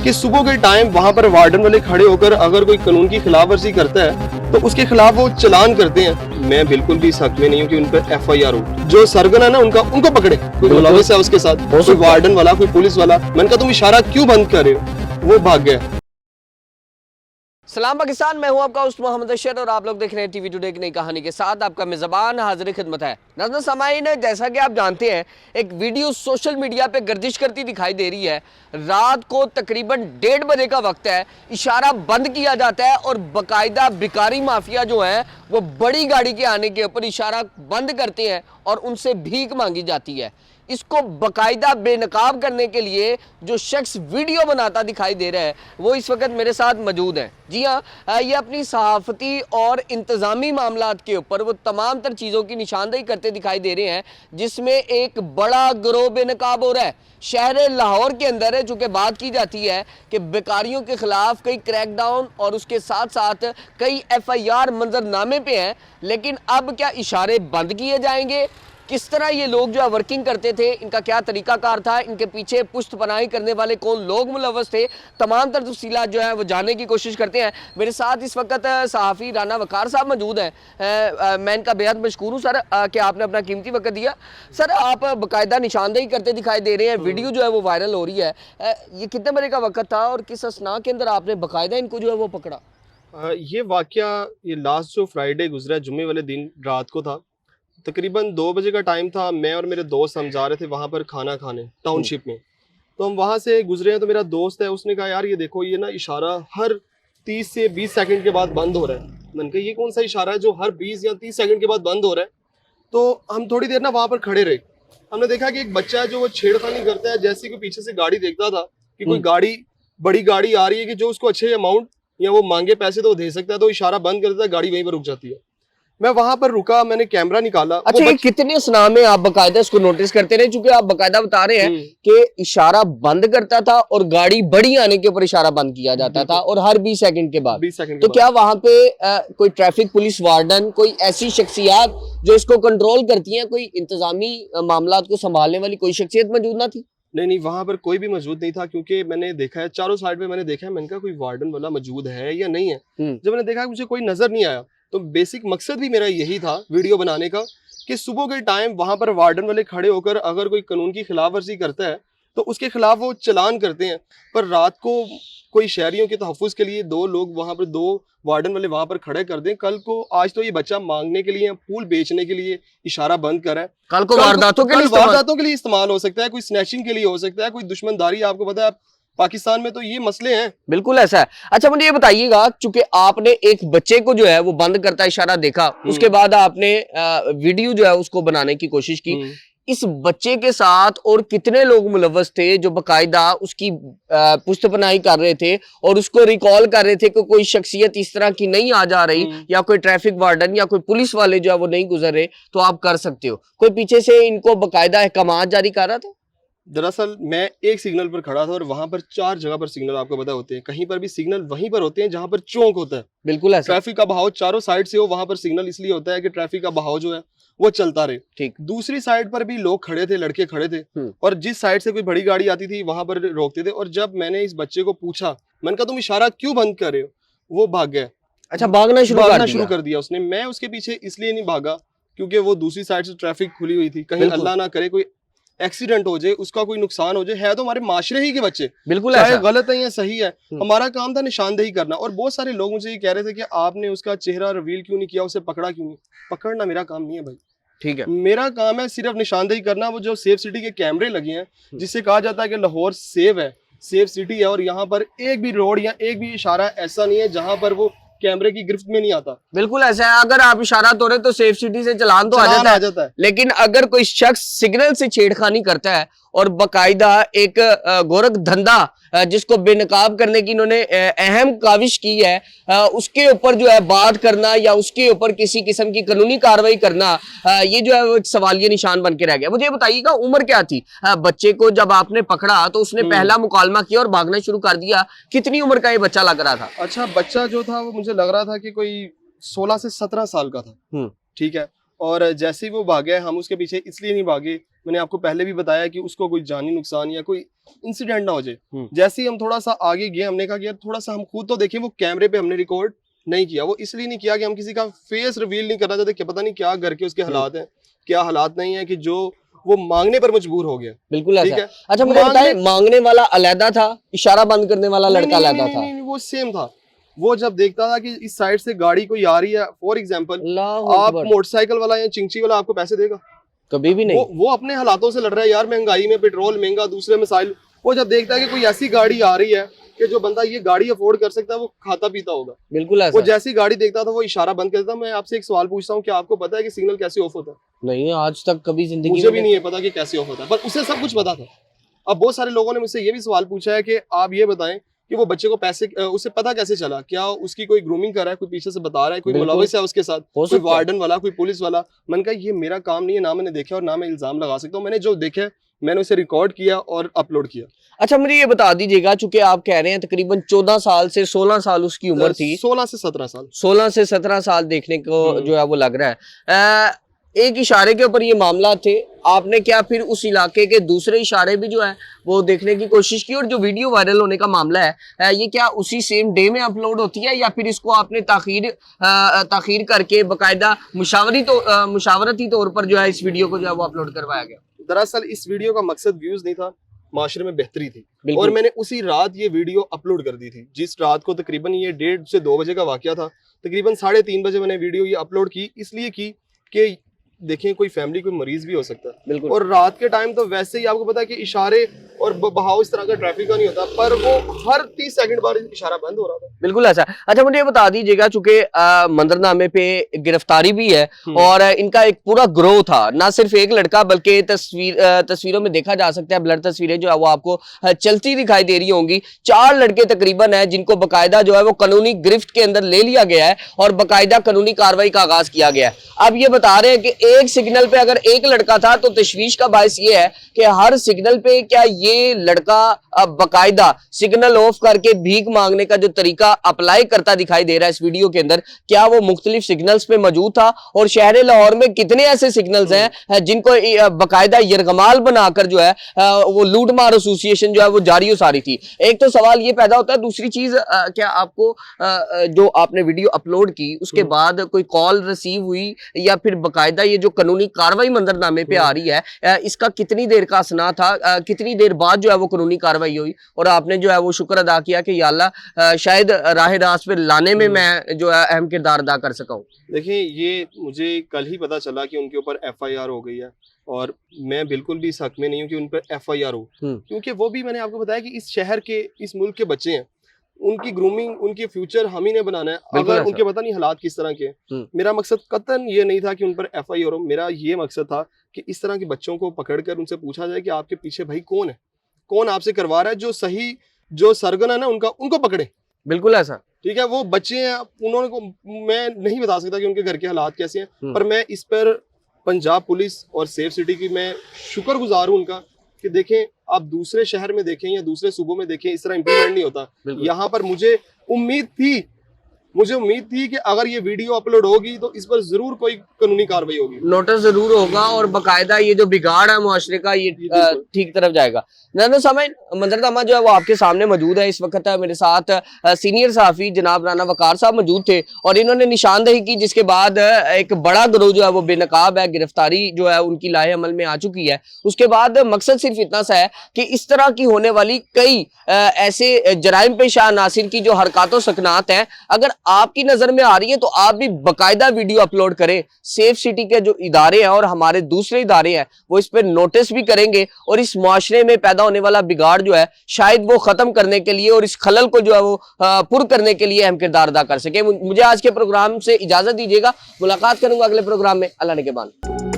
कि सुबह के टाइम वहां पर वार्डन वाले खड़े होकर अगर कोई कानून की खिलाफवर्जी करता है तो उसके खिलाफ वो चलान करते हैं। मैं बिल्कुल भी इस हक में नहीं हूँ कि उन पर FIR हो। जो सरगना है ना उनको पकड़े, कोई मुलविस है उसके साथ, कोई वार्डन वाला, कोई पुलिस वाला। मैंने कहा तुम इशारा क्यों बंद कर रहे हो? वो भाग गया। सलाम पाकिस्तान, मैं हूं आपका उस्त मोहम्मद अशर और आप लोग देख रहे हैं TV टुडे की नई कहानी के साथ। आपका मेज़बान हाजिर खिदमत है। नाज़रीन सामाईन, जैसा कि आप जानते हैं, एक वीडियो सोशल मीडिया पे गर्दिश करती दिखाई दे रही है। रात को तकरीबन 1:30 बजे का वक्त है, इशारा बंद किया जाता है और बाकायदा भिखारी माफिया जो है वो बड़ी गाड़ी के आने के ऊपर इशारा बंद करते हैं और उनसे भीख मांगी जाती है। इसको बाकायदा बेनकाब करने के लिए जो शख्स वीडियो बनाता दिखाई दे रहा है वो इस वक्त मेरे साथ मौजूद है। जी हाँ, ये अपनी सहाफ़ती और इंतज़ामी मामलात के ऊपर वो तमाम तर चीज़ों की निशानदेही करते दिखाई दे रहे हैं, जिसमें एक बड़ा गिरोह बेनकाब हो रहा है। शहर लाहौर के अंदर है, चूँकि बात की जाती है कि बेकारियों के खिलाफ कई क्रैकडाउन और उसके साथ साथ कई FIR मंजरनामे पे हैं, लेकिन अब क्या इशारे बंद किए जाएंगे? किस तरह ये लोग जो है वर्किंग करते थे, इनका क्या तरीकाकार था, इनके पीछे पुश्त पनाही करने वाले कौन लोग मुलव्वस थे, तमाम तर तफसीलात जो है वो जानने की कोशिश करते हैं। मेरे साथ इस वक्त सहाफ़ी राना वकार साहब मौजूद हैं। मैं इनका बेहद मशकूर हूँ सर कि आपने अपना कीमती वक्त दिया। सर, आप बाकायदा निशानदेही करते दिखाई दे रहे हैं, वीडियो जो है वो वायरल हो रही है। ये कितने बजे का वक्त था और किस असना के अंदर आपने बाकायदा इनको जो है वो पकड़ा? ये वाकया ये लास्ट जो फ्राइडे गुजरा जुम्मे वाले दिन रात को था। तकरीबन 2 बजे का टाइम था। मैं और मेरे दोस्त हम जा रहे थे वहाँ पर खाना खाने टाउनशिप में। तो हम वहाँ से गुजरे हैं तो मेरा दोस्त है, उसने कहा यार ये देखो ये ना इशारा हर 30 से 20 सेकंड के बाद बंद हो रहा है। मैंने कहा ये कौन सा इशारा है जो हर 20 या 30 सेकंड के बाद बंद हो रहा है? तो हम थोड़ी देर ना वहाँ पर खड़े रहे। हमने देखा कि एक बच्चा है जो वो छेड़खानी करता है, जैसे कि पीछे से गाड़ी देखता था कि कोई गाड़ी, बड़ी गाड़ी आ रही है कि जो उसको अच्छे अमाउंट या वो मांगे पैसे तो वो दे सकता है, तो इशारा बंद कर देता है, गाड़ी वहीं पर रुक जाती है। मैं वहां पर रुका, मैंने कैमरा निकाला। अच्छा, ये कितने असना में आप बाकायदा इसको नोटिस करते रहे? चूंकि आप बाकायदा बता रहे हैं कि इशारा बंद करता था और गाड़ी बड़ी आने के ऊपर इशारा बंद किया जाता था और हर 20 सेकंड के बाद। 20 सेकंड तो क्या वहां पे कोई ट्रैफिक पुलिस वार्डन, कोई ऐसी शख्सियात जो इसको कंट्रोल करती हैं, कोई इंतजामी मामलात को संभालने वाली कोई शख्सियत मौजूद ना थी? नहीं, वहां पर कोई भी मौजूद नहीं था, क्योंकि मैंने देखा है चारों साइड में, मैंने देखा है, मैंने कहा कोई वार्डन वाला मौजूद है या नहीं है। जब मैंने देखा मुझे कोई नजर नहीं आया, तो बेसिक मकसद भी मेरा यही था वीडियो बनाने का कि सुबह के टाइम वहां पर वार्डन वाले खड़े होकर अगर कोई कानून की खिलाफवर्जी करता है तो उसके खिलाफ वो चलान करते हैं। पर रात को कोई शहरियों के तहफ़्फ़ुज़ के लिए 2 लोग वहां पर, 2 वार्डन वाले वहां पर खड़े कर दें। कल को, आज तो ये बच्चा मांगने के लिए, फूल बेचने के लिए इशारा बंद कर रहा है, कल को वारदातों के लिए इस्तेमाल हो सकता है, कोई स्नैचिंग के लिए हो सकता है, कोई दुश्मनदारी। आपको पता है पाकिस्तान में तो ये मसले हैं। बिल्कुल ऐसा है। अच्छा, मुझे ये बताइएगा, चूंकि आपने एक बच्चे को जो है वो बंद करता इशारा देखा, उसके बाद आपने वीडियो जो है उसको बनाने की कोशिश की। इस बच्चे के साथ और कितने लोग मुलव्वस थे जो बाकायदा उसकी पुश्तपनाही कर रहे थे और उसको रिकॉल कर रहे थे कि कोई शख्सियत इस तरह की नहीं आ जा रही, या कोई ट्रैफिक वार्डन या कोई पुलिस वाले जो है वो नहीं गुजर रहे, तो आप कर सकते हो? कोई पीछे से इनको बाकायदा अहकामात जारी कर रहा था? दरअसल मैं एक सिग्नल पर खड़ा था और वहां पर 4 जगह पर सिग्नल आपको पता होते हैं। कहीं पर भी सिग्नल वहीं पर होते हैं जहां पर चौक होता है। बिल्कुल ऐसा। ट्रैफिक का बहाव चारों साइड से हो, वहां पर सिग्नल इसलिए होता है कि ट्रैफिक का बहाव जो है वो चलता रहे। ठीक। दूसरी साइड पर भी लोग खड़े थे, लड़के खड़े थे, और जिस साइड से कोई बड़ी गाड़ी आती थी वहां पर रोकते थे। और जब मैंने इस बच्चे को पूछा, मैंने कहा तुम इशारा क्यों बंद कर रहे हो, वो भाग गया। अच्छा, भागना शुरू कर दिया उसने। मैं उसके पीछे इसलिए नहीं भागा क्योंकि वो दूसरी साइड से ट्रैफिक खुली हुई थी, कहीं अल्लाह ना करे कोई एक्सीडेंट हो जाए, उसका कोई नुकसान हो जाए। है तो हमारे माशरे ही के बच्चे, बिल्कुल चाहे गलत है या सही है, हमारा काम था निशानदेही करना। और बहुत सारे लोग मुझे ये कह रहे थे कि आपने उसका चेहरा रिवील क्यों नहीं किया, उसे पकड़ा क्यों नहीं? पकड़ना मेरा काम नहीं है भाई, ठीक है। मेरा काम है सिर्फ निशानदेही करना। वो जो सेफ सिटी के कैमरे लगे हैं, जिससे कहा जाता है कि लाहौर सेव है, सेफ सिटी है, और यहाँ पर एक भी रोड या एक भी इशारा ऐसा नहीं है जहाँ पर वो कैमरे की गिरफ्त में नहीं आता। बिल्कुल ऐसा है। अगर आप इशारा तोड़े तो सेफ सिटी से चलान तो आ जाता है, लेकिन अगर कोई शख्स सिग्नल से छेड़खानी करता है और बाकायदा एक गोरख धंधा जिसको बेनकाब करने की इन्होंने अहम काविश की है, उसके ऊपर जो है बात करना या उसके ऊपर किसी किस्म की कानूनी कार्रवाई करना, ये जो है वो सवालिया निशान बन के रह गया। मुझे बताइएगा, उम्र क्या थी बच्चे को? जब आपने पकड़ा तो उसने पहला मुकालमा किया और भागना शुरू कर दिया। कितनी उम्र का ये बच्चा लग रहा था? अच्छा, बच्चा जो था वो मुझे लग रहा था कि कोई 16 से 17 साल का था। ठीक है। और जैसे ही वो भागे, हम उसके पीछे इसलिए नहीं भागे, मैंने आपको पहले भी बताया कि उसको कोई जानी नुकसान या कोई इंसिडेंट ना हो जाए। जैसे ही हम थोड़ा सा आगे गए, हमने कहा कि यार थोड़ा सा हम खुद तो देखें, वो कैमरे पे हमने रिकॉर्ड नहीं किया। वो इसलिए नहीं किया कि हम किसी का फेस रिवील नहीं करना चाहते, कि पता नहीं क्या घर के उसके हालात हैं, क्या हालात नहीं है, कि जो वो मांगने पर मजबूर हो गया। बिल्कुल ठीक ऐसा। है, अच्छा मुझे बताएं, मांगने वाला अलग था, इशारा बंद करने वाला लड़का अलग था? नहीं, वो सेम था। वो जब देखता था कि इस साइड से गाड़ी कोई आ रही है, फॉर एग्जाम्पल अल्लाहु आप अकबर। मोटरसाइकिल वाला या चिंची वाला आपको पैसे देगा? कभी भी नहीं। वो अपने हालातों से लड़ रहा है यार, महंगाई में पेट्रोल महंगा, दूसरे मिसाइल। वो जब देखता है कि कोई ऐसी गाड़ी आ रही है कि जो बंदा ये गाड़ी अफोर्ड कर सकता है, वो खाता पीता होगा, बिल्कुल ऐसा। वो जैसी गाड़ी देखता था वो इशारा बंद कर देता। मैं आपसे एक सवाल पूछता हूँ, क्या आपको पता है कि सिग्नल कैसे ऑफ होता है? नहीं, आज तक कभी जिंदगी मुझे में भी नहीं है पता कि कैसे ऑफ होता है, पर उसे सब कुछ पता था। अब बहुत सारे लोगों ने मुझसे ये भी सवाल पूछा है कि आप ये बताएं कि वो बच्चे को पैसे उसे पता कैसे चला, क्या उसकी कोई ग्रूमिंग कर रहा है, कोई पीछे से बता रहा है, कोई बिल्कुल। मुलविस है उसके साथ, हो कोई सकता है। वार्डन वाला, कोई पुलिस वाला। मैंने कहा ये मेरा काम नहीं है, ना मैंने देखा और ना मैं इल्जाम लगा सकता हूँ। मैंने जो देखा मैंने उसे रिकॉर्ड किया और अपलोड किया। अच्छा मुझे ये बता दीजिएगा, चूंकि आप कह रहे हैं तकरीबन 14 साल से 16 साल उसकी उम्र थी, 16 से 17 साल, 16 से 17 साल देखने को जो है वो लग रहा है। एक इशारे के ऊपर ये मामला थे, आपने क्या फिर उस इलाके के दूसरे इशारे भी जो है वो देखने की कोशिश की? और जो वीडियो वायरल होने का मामला है ये क्या उसी सेम डे में अपलोड होती है, या फिर इसको आपने ताखीर करके बाकायदा मुशावरती तौर पर जो है इस वीडियो को जो है वो अपलोड करवाया गया? दरअसल इस वीडियो का मकसद व्यूज नहीं था, माशरे में बेहतरी थी। और मैंने उसी रात ये वीडियो अपलोड कर दी थी, जिस रात को तकरीबन ये 1:30 से 2 बजे का वाकया था। तकरीबन 3:30 बजे मैंने वीडियो ये अपलोड की, इसलिए की कि देखें कोई फैमिली कोई मरीज भी हो सकता है, और रात के टाइम तो वैसे ही आपको पता है कि इशारे और बहाव इस तरह का ट्रैफिक का नहीं होता, पर वो हर 30 सेकंड बाद इशारा बंद हो रहा था। बिल्कुल ऐसा। अच्छा मुझे ये बता दीजिएगा, चूंकि मंजरनामे पे गिरफ्तारी भी है और इनका एक पूरा ग्रोह था, ना सिर्फ एक लड़का बल्कि तस्वीरों में देखा जा सकता है, ब्लर तस्वीरें जो है वो आपको चलती दिखाई दे रही होंगी। 4 लड़के तकरीबन है जिनको बाकायदा जो है वो कानूनी गिरफ्त के अंदर ले लिया गया है और बाकायदा कानूनी कार्रवाई का आगाज किया गया है। अब ये बता रहे हैं कि एक सिग्नल पे अगर एक लड़का था तो तशवीश का बायस ये है कि हर सिग्नल पे क्या ये लड़का बाकायदा सिग्नल ऑफ करके भीख मांगने का जो तरीका अप्लाई करता दिखाई दे रहा है इस वीडियो के अंदर, क्या वो मुख्तलिफ सिग्नल्स पे मौजूद था? और शहर लाहौर में कितने ऐसे सिग्नल्स हैं जिनको बाकायदा यरगमाल बनाकर जो है वो लूट मार एसोसिएशन जो है वो जारी सारी थी? एक तो सवाल ये पैदा होता है। दूसरी चीज, क्या आपको जो आपने वीडियो अपलोड की उसके बाद कोई कॉल रिसीव हुई, या फिर बाकायदा ये जो कानूनी कार्रवाई मंजरनामे पे आ रही है इसका कितनी देर का असना था, कितनी देर बाद जो है वो कानूनी कार्रवाई हुई और आपने जो है वो शुक्र अदा किया कि या अल्लाह शायद राह रास्त पे लाने में मैं जो है अहम किरदार अदा कर सका हूँ? देखिए, ये मुझे कल ही पता चला कि उनके ऊपर FIR हो गई है, और मैं बिल्कुल भी इस हक में नहीं हूँ कि उन पर FIR हो, क्योंकि वो भी मैंने आपको बताया कि इस शहर के, इस मुल्क के बच्चे हैं, उनकी ग्रूमिंग, उनकी फ्यूचर हम ही ने बनाना है। अगर उनके पता नहीं हालात किस तरह के, मेरा मकसद कतन ये नहीं था कि उन पर FIR हो। मेरा ये मकसद था कि इस तरह के बच्चों को पकड़कर उनसे पूछा जाए कि आपके पीछे भाई कौन है, कौन आपसे करवा रहा है, जो सही जो सरगना है ना उनको पकड़े। बिल्कुल ऐसा। ठीक है, वो बच्चे हैं, उन्होंने को मैं नहीं बता सकता कि उनके घर के हालात कैसे हैं, पर मैं इस पर पंजाब पुलिस और सेफ सिटी की मैं शुक्रगुजार हूँ उनका, कि देखें आप दूसरे शहर में देखें या दूसरे सूबों में देखें, इस तरह इम्प्लीमेंट नहीं होता। यहाँ पर मुझे उम्मीद थी कि अगर ये वीडियो अपलोड होगी तो इस पर जरूर कोई कानूनी कार्रवाई होगी, नोटिस जरूर होगा और बाकायदा ये जो बिगाड़ है मुआशरे का ये ठीक तरफ जाएगा। मंजरनामा जो है वो आपके सामने मौजूद है इस वक्त। मेरे साथ सीनियर सहाफी जनाब राना वकार साहब मौजूद थे और इन्होंने निशानदेही की, जिसके बाद एक बड़ा गिरोह जो है वो बेनकाब है, गिरफ्तारी जो है उनकी लाहे अमल में आ चुकी है। उसके बाद मकसद सिर्फ इतना सा है कि इस तरह की होने वाली कई ऐसे जराइम पेशा नासिर की जो हरकत व सकनात हैं, अगर आपकी नजर में आ रही है तो आप भी बाकायदा वीडियो अपलोड करें। सेफ सिटी के जो इदारे हैं और हमारे दूसरे इदारे हैं वो इस पर नोटिस भी करेंगे और इस मुआशरे में पैदा होने वाला बिगाड़ जो है शायद वो खत्म करने के लिए और इस खलल को जो है वो पुर करने के लिए अहम किरदार अदा कर सके। मुझे आज के प्रोग्राम से इजाजत दीजिएगा, मुलाकात करूंगा अगले प्रोग्राम में। अल्लाह ने के बाद।